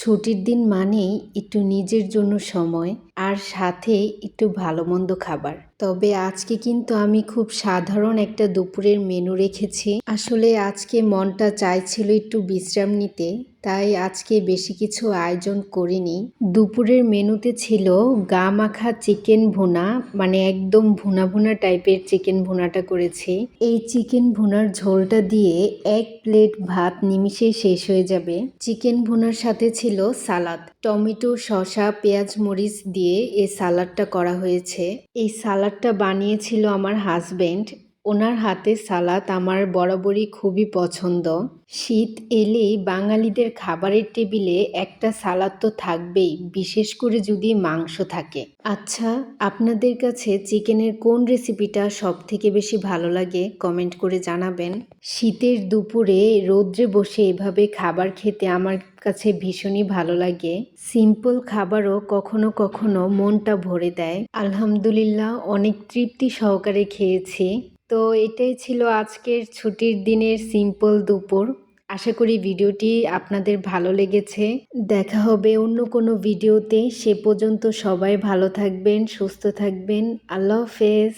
ছুটির দিন মানেই একটু নিজের জন্য সময় আর সাথে একটু ভালো মন্দ খাবার। তবে আজকে কিন্তু আমি খুব সাধারণ একটা দুপুরের মেনু রেখেছি। আসলে আজকে মনটা চাইছিল একটু বিশ্রাম নিতে, তাই আজকে বেশি কিছু আয়োজন করিনি। দুপুরের মেনুতে ছিল গা মাখা চিকেন ভুনা, মানে একদম ভুনা ভুনা টাইপের চিকেন ভুনাটা করেছি। এই চিকেন ভুনার ঝোলটা দিয়ে এক প্লেট ভাত নিমিষেই শেষ হয়ে যাবে। চিকেন ভুনার সাথে ছিল সালাদ, টমেটো, শসা, পেঁয়াজ, মরিচ দিয়ে এই সালাদটা করা হয়েছে। এই সালাদটা বানিয়েছিল আমার হাজবেন্ড। ওনার হাতে সালাদ আমার বরাবরই খুবই পছন্দ। শীত এলেই বাঙালিদের খাবারের টেবিলে একটা সালাদ তো থাকবেই, বিশেষ করে যদি মাংস থাকে। আচ্ছা, আপনাদের কাছে চিকেনের কোন রেসিপিটা সব থেকে বেশি ভালো লাগে কমেন্ট করে জানাবেন। শীতের দুপুরে রৌদ্রে বসে এভাবে খাবার খেতে আমার কাছে ভীষণই ভালো লাগে। সিম্পল খাবারও কখনো কখনো মনটা ভরে দেয়। আলহামদুলিল্লাহ, অনেক তৃপ্তি সহকারে খেয়েছি। তো এটাই ছিল আজকের ছুটির দিনের সিম্পল দুপুর। আশা করি ভিডিওটি আপনাদের ভালো লেগেছে। দেখা হবে অন্য কোনো ভিডিওতে। সে পর্যন্ত সবাই ভালো থাকবেন, সুস্থ থাকবেন। আল্লাহ হাফেজ।